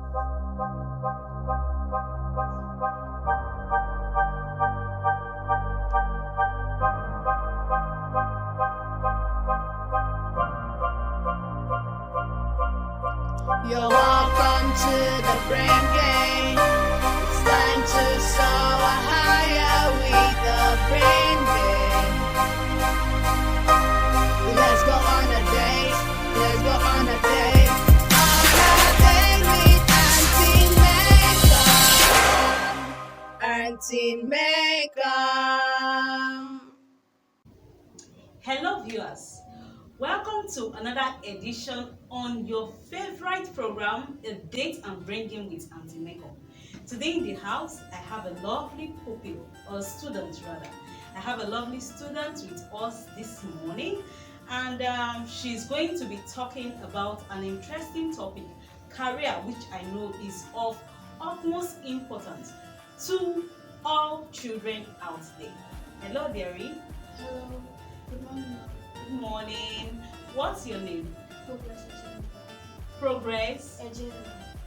You're welcome to the brain game. It's time to soar higher with the brain game. Let's go on a date. Let's go on a date. On a date with Auntie Makeup. Hello viewers, welcome to another edition on your favorite program, A Date and Bringing with Auntie Makeup. Today in the house, I have a lovely pupil, or student rather. I have a lovely student with us this morning, and she's going to be talking about an interesting topic, career, which I know is of utmost importance to all children out there. Hello, dearie. Hello, good morning. Good morning. What's your name? Progress Progress Ejela.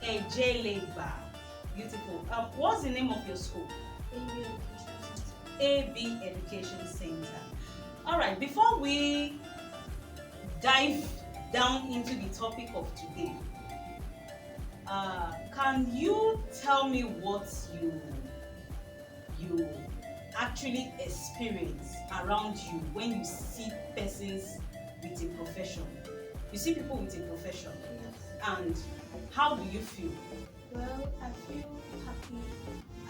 Ejeleba. Beautiful. What's the name of your school? AB Education Center. All right. Before we dive down into the topic of today, can you tell me what you actually experience around you when you see persons with a profession? You see people with a profession, Yes. and how do you feel? Well, I feel happy.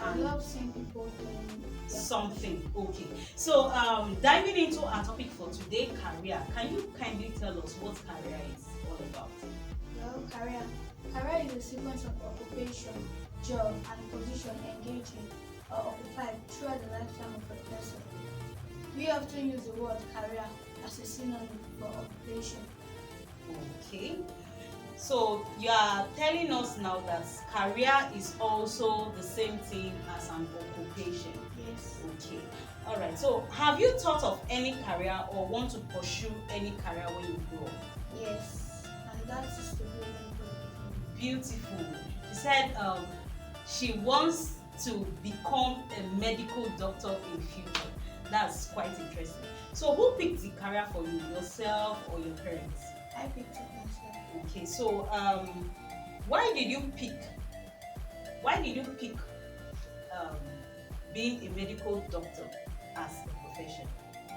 I And love seeing people doing something. Okay. So diving into our topic for today, career. Can you kindly tell us what career is all about? Well, career. Career is a sequence of occupation, job, and position engaging or occupied throughout the lifetime of a person. We often use the word career as a synonym for occupation. Okay. So you are telling us now that career is also the same thing as an occupation. Yes. Okay. All right. So have you thought of any career or want to pursue any career when you grow up? Yes. And that is to be Beautiful. She said she wants to become a medical doctor in future. That's quite interesting. So who picked the career for you, yourself or your parents? I picked it myself. Okay, so why did you pick being a medical doctor as a profession?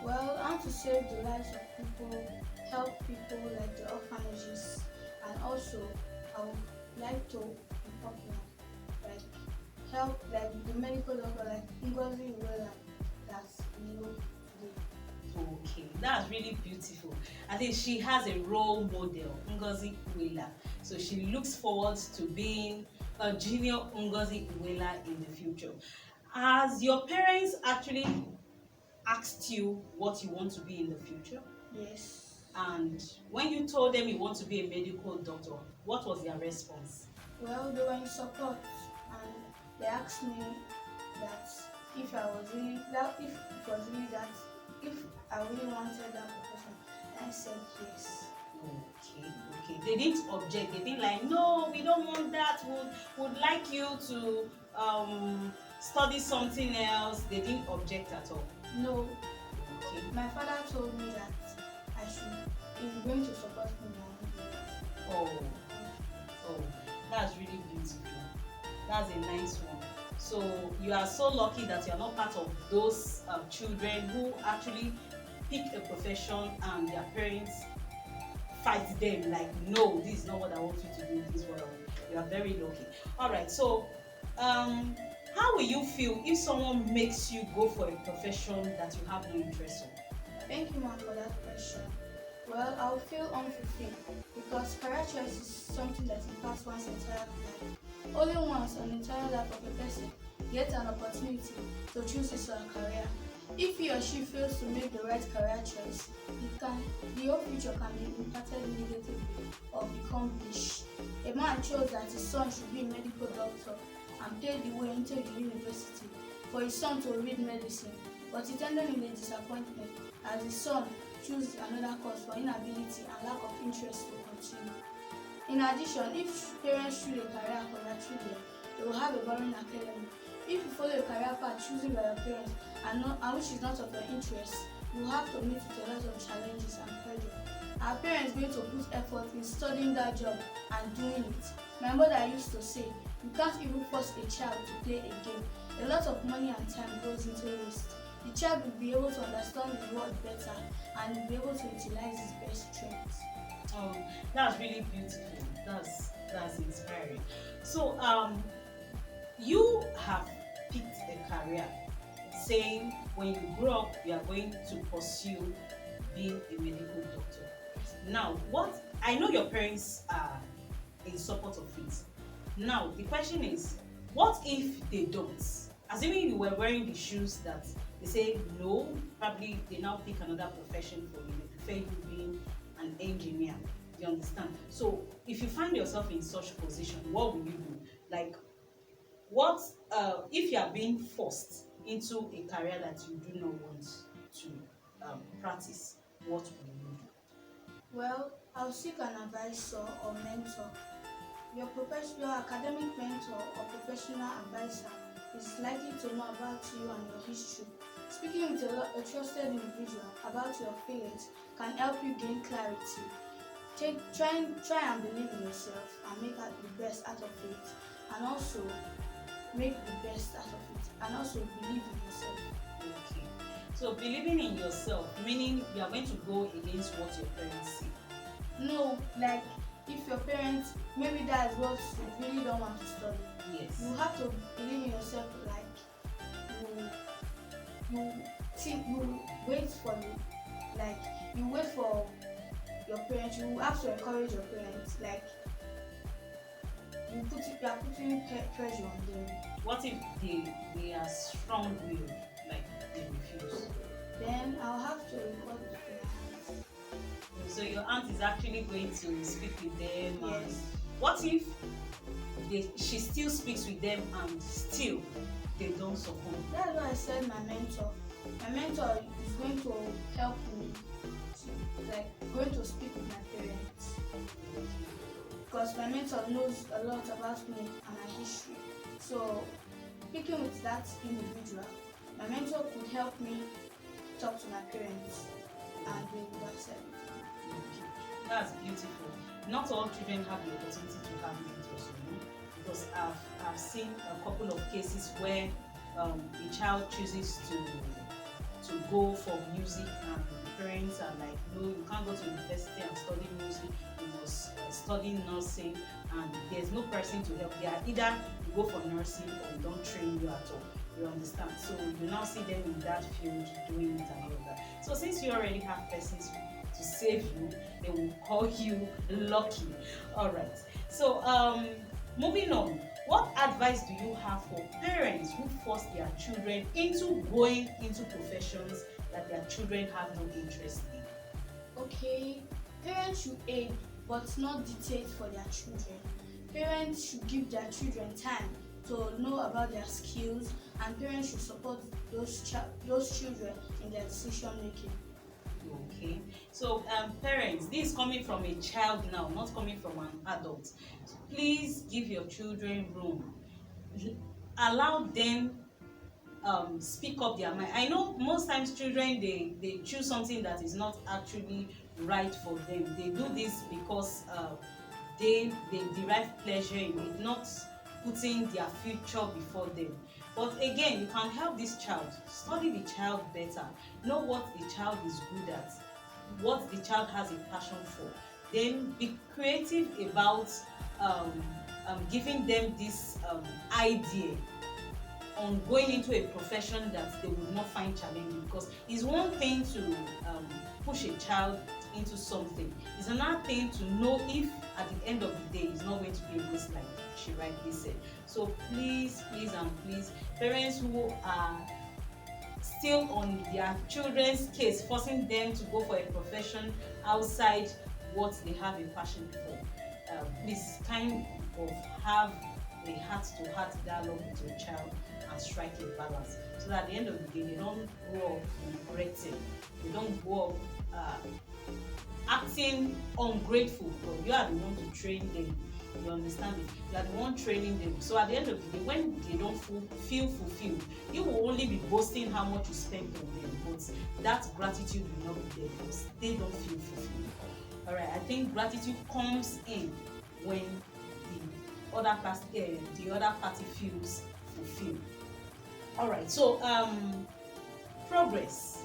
Well, I want to save the lives of people, help people like the orphanages, and also I would like to be popular, like help like the medical doctor like Ngozi Iweala that we know today. Okay, that's really beautiful. I think she has a role model, Ngozi Iweala. So she looks forward to being a junior Ngozi Iweala in the future. Has your parents actually asked you what you want to be in the future? Yes. And when you told them you want to be a medical doctor, what was their response? Well, they were in support and they asked me that if I was really that if it was really that if I really wanted that profession. And I said yes. Okay. They didn't object. They didn't like, no, we don't want that. Would like you to study something else. They didn't object at all. No. Okay. My father told me that I should he's going to support me now. Oh, that's really beautiful. That's a nice one. So you are so lucky that you are not part of those children who actually pick a profession and their parents fight them like, no, this is not what I want you to do. This is what I want. You are very lucky. All right. So how will you feel if someone makes you go for a profession that you have no interest in? Thank you, ma'am, for that question. Well, I'll feel unfulfilled because career choice is something that impacts one's entire life. Only once an entire life of a person gets an opportunity to choose his or her career. If he or she fails to make the right career choice, the whole future can be impacted negatively or become bleak. A man chose that his son should be a medical doctor and paid the way into the university for his son to read medicine, but it ended in a disappointment as his son chose another course for inability and lack of interest to continue. In addition, if parents choose a career for their children, they will have a boring academy. If you follow a career path chosen by your parents and which is not of your interest, you will have to meet with a lot of challenges and pressure. Our parents going to put effort in studying that job and doing it. My mother used to say, you can't even force a child to play a game. A lot of money and time goes into waste. The child will be able to understand the world better and will be able to utilize his best strengths. Oh, that's really beautiful. That's inspiring. So you have picked a career, saying when you grow up you are going to pursue being a medical doctor. Now, what I know your parents are in support of it. Now, the question is, what if they don't? Assuming you were wearing the shoes that they say no, probably they now pick another profession for you. They prefer you being an engineer. You understand? So, if you find yourself in such position, what will you do? Like, what if you are being forced into a career that you do not want to practice? What will you do? Well, I'll seek an advisor or mentor. Your academic mentor or professional advisor is likely to know about you and your history. Speaking with a trusted individual about your feelings can help you gain clarity. Try and believe in yourself and make the best out of it, and also make the best out of it, and also believe in yourself. Okay. So believing in yourself, meaning you are going to go against what your parents say. No, like if your parents, maybe that is what you really don't want to study. Yes. You have to believe in yourself, like you wait for you wait for your parents. You have to encourage your parents, like you are putting pressure on them. What if they are strong-willed, like they refuse? Then I'll have to report it to my aunt. So your aunt is actually going to speak with them. Yes. And what if she still speaks with them and still they don't succumb? That's why I said my mentor. My mentor is going to help me, going to speak with my parents. Because my mentor knows a lot about me and my history. So, speaking with that individual, my mentor could help me talk to my parents and they would accept it. That's beautiful. Not all children have the opportunity to have mentors, because I've seen a couple of cases where a child chooses to go for music and the parents are like, no, you can't go to university and study music, you must study nursing, and there's no person to help. They are either you go for nursing or we don't train you at all. You understand? So you now see them in that field doing it and all that. So since you already have persons to save you, they will call you lucky. All right. So moving on, what advice do you have for parents who force their children into going into professions that their children have no interest in? Okay, parents should aid but not dictate for their children. Parents should give their children time to know about their skills, and parents should support those children in their decision making. Okay, so parents, this is coming from a child now, not coming from an adult. So please give your children room. Allow them speak up their mind. I know most times children they choose something that is not actually right for them. They do this because they derive pleasure in it, not putting their future before them. But again, you can help this child. Study the child better. Know what the child is good at, what the child has a passion for. Then be creative about giving them this idea on going into a profession that they would not find challenging. Because it's one thing to push a child into something. It's another thing to know if at the end of the day it's not going to be a waste, like she rightly said. So please and please, parents who are still on their children's case, forcing them to go for a profession outside what they have a passion for, please kind of have a heart-to-heart dialogue with your child and strike a balance, so that at the end of the day they don't grow up regretting, they don't grow up acting ungrateful, but you are the one to train them. You understand me? You are the one training them. So at the end of the day, when they don't feel fulfilled, you will only be boasting how much you spent on them, but that gratitude will not be there because they don't feel fulfilled. All right, I think gratitude comes in when the other party feels fulfilled. All right, so progress.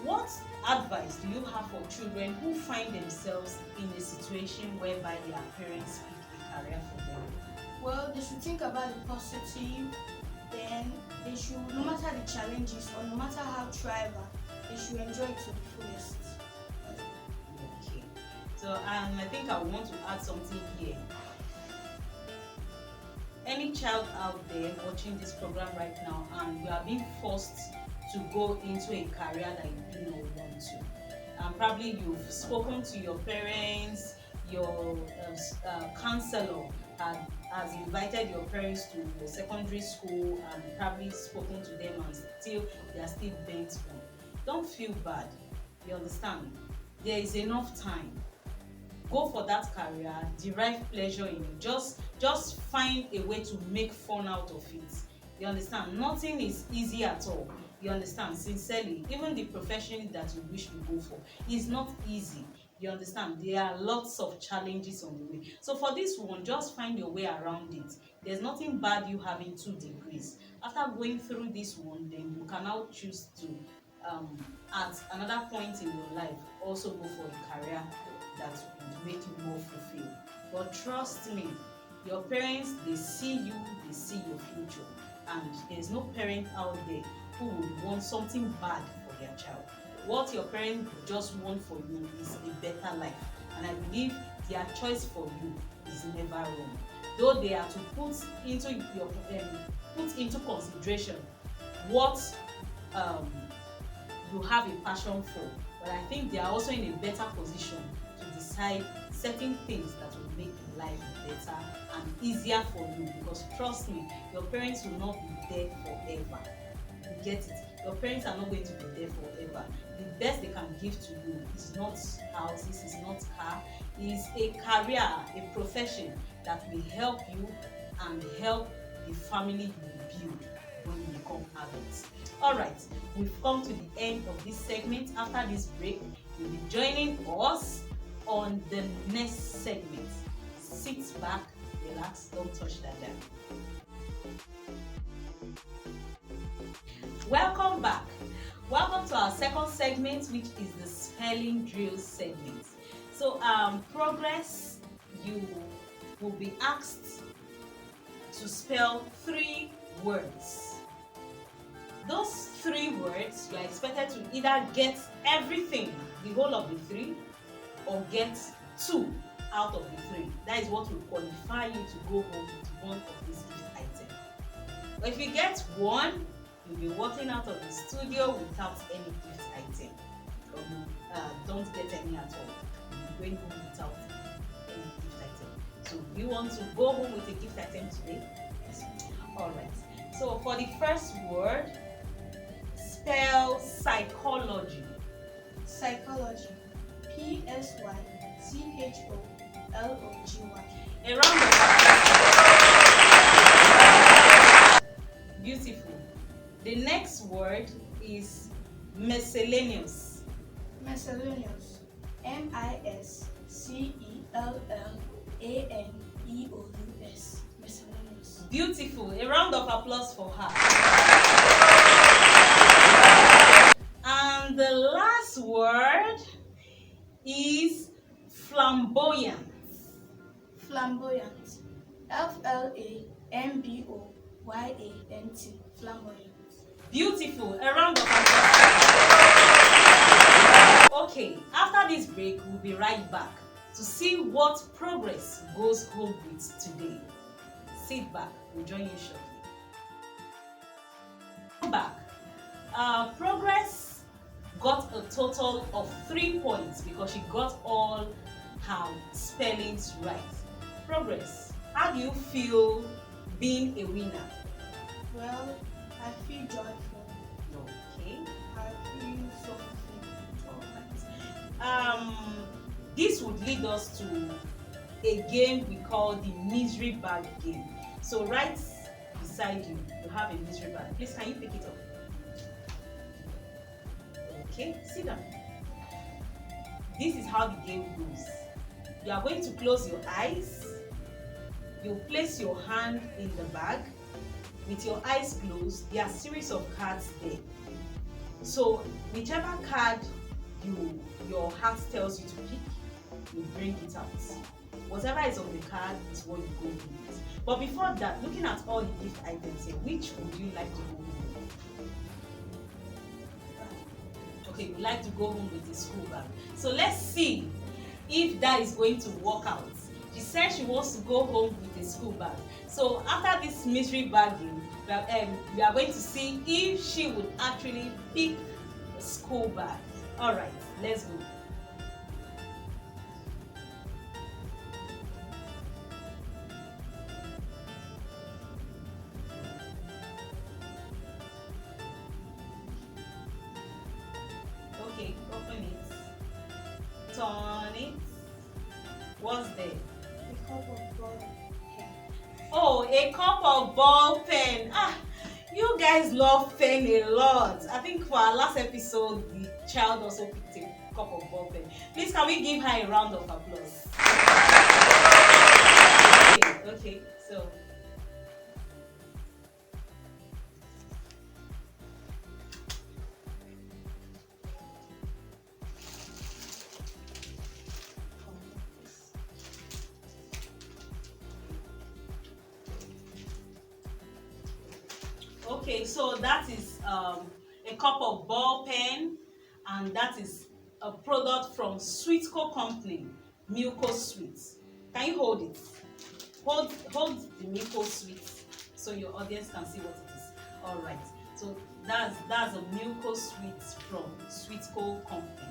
What advice do you have for children who find themselves in a situation whereby their parents pick a career for them? Well, they should think about the positive, then they should, no matter the challenges or no matter how trivial, they should enjoy it to the fullest. Okay, so I think I want to add something here. Any child out there watching this program right now and you are being forced to go into a career that you do not want to, and probably you've spoken to your parents, your counselor has invited your parents to the secondary school and probably spoken to them and still they are still bent on. Don't feel bad. You understand? There is enough time. Go for that career, derive pleasure in it. Just find a way to make fun out of it. You understand? Nothing is easy at all. You understand? Sincerely, even the profession that you wish to go for is not easy. You understand? There are lots of challenges on the way. So for this one, just find your way around it. There's nothing bad you having 2 degrees. After going through this one, then you can now choose to at another point in your life also go for a career that will make you more fulfilled. But trust me, your parents, they see you, they see your future, and there's no parent out there who would want something bad for their child. What your parents just want for you is a better life, and I believe their choice for you is never wrong. Though they are to put into consideration what you have a passion for, but I think they are also in a better position to decide certain things that will make life better and easier for you, because trust me, your parents will not be there forever. You get it? Your parents are not going to be there forever. The best they can give to you is not houses, is not car, is a career, a profession that will help you and help the family you build when you become adults. Alright, we've come to the end of this segment. After this break, you'll be joining us on the next segment. Sit back, relax, don't touch that down. Welcome back. Welcome to our second segment, which is the spelling drill segment. So, progress, you will be asked to spell 3 words. Those 3 words, you are expected to either get everything, the whole of the 3, or get 2 out of the 3. That is what will qualify you to go home with one of these gift items. But if you get 1, you'll be walking out of the studio without any gift item. Or you don't get any at all. You'll be going home without any gift item. So you want to go home with a gift item today? Yes. Alright. So for the first word, spell psychology. Psychology. Psychology. A round of applause. Beautiful. The next word is miscellaneous. Miscellaneous. Miscellaneous. Miscellaneous. Beautiful. A round of applause for her. And the last word is flamboyant. Flamboyant. Flamboyant. Flamboyant. Beautiful. A round of applause. Okay, after this break, we'll be right back to see what progress goes home with today. Sit back. We'll join you shortly. Come back. Progress got a total of 3 points because she got all her spellings right. Progress, how do you feel being a winner? Well, I feel joyful. Okay. I feel so fulfilled. Alright. um, this would lead us to a game we call the misery bag game. So right beside you, you have a misery bag. Please, can you pick it up? Okay, sit down. This is how the game goes. You are going to close your eyes. You place your hand in the bag. With your eyes closed, there are a series of cards there. So whichever card your heart tells you to pick, you bring it out. Whatever is on the card is what you go with. But before that, looking at all the gift items here, which would you like to go home with? Okay, you like to go home with the school bag. So let's see if that is going to work out. She said she wants to go home with a school bag. So after this mystery bagging, we are going to see if she would actually pick a school bag. All right, let's go. Okay, open it. Turn it. What's there? A cup of ball pen. Oh, a cup of ball pen. Ah, you guys love pen a lot. I think for our last episode, the child also picked a cup of ball pen. Please, can we give her a round of applause? Okay, so. Okay, so that is a cup of ball pen, and that is a product from Sweetco company, Milko Sweets. Can you hold it? Hold the Milko Sweets so your audience can see what it is. All right. So that's a Milko Sweets from Sweetco company.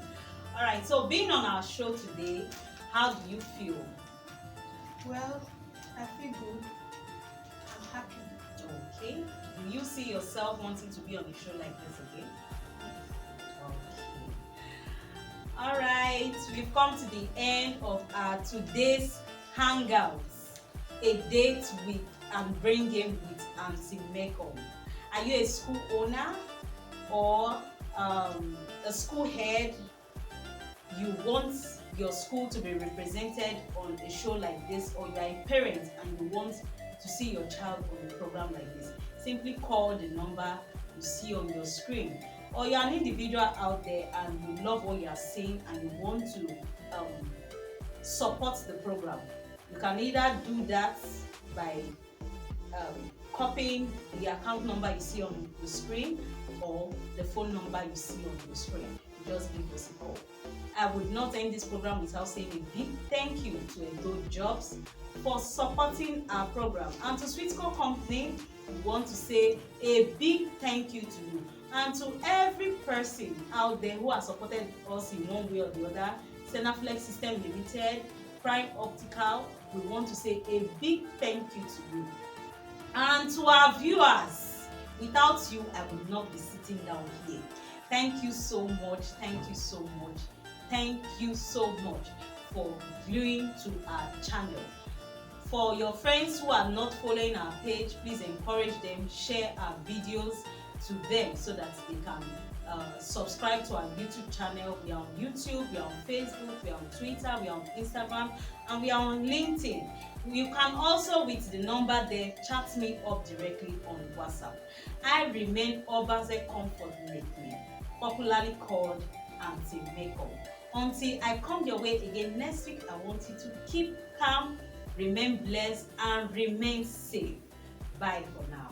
All right. So being on our show today, how do you feel? Well, I feel good. I'm happy. Okay. Do you see yourself wanting to be on a show like this again? Okay. All right, we've come to the end of our today's hangouts, a date with and bringing with Auntie Meko. Are you a school owner or a school head? You want your school to be represented on a show like this, or you are a parent and you want to see your child on a program like this? Simply call the number you see on your screen. Or you're an individual out there and you love what you are seeing and you want to support the program. You can either do that by copying the account number you see on the screen or the phone number you see on the screen. You just give us a call. I would not end this program without saying a big thank you to Edo Jobs for supporting our program, and to Sweetco company, we want to say a big thank you to you, and to every person out there who has supported us in one way or the other. Senaflex System Limited, Prime Optical, we want to say a big thank you to you. And to our viewers, without you I would not be sitting down here. Thank you so much, thank you so much, thank you so much for viewing to our channel. For your friends who are not following our page, please encourage them, share our videos to them so that they can subscribe to our YouTube channel. We are on YouTube, we are on Facebook, we are on Twitter, we are on Instagram, and we are on LinkedIn. You can also, with the number there, chat me up directly on WhatsApp. I remain Obaze Comfort Make, popularly called Auntie Meko. Until I come your way again next week, I want you to keep calm, remain blessed, and remain safe. Bye for now.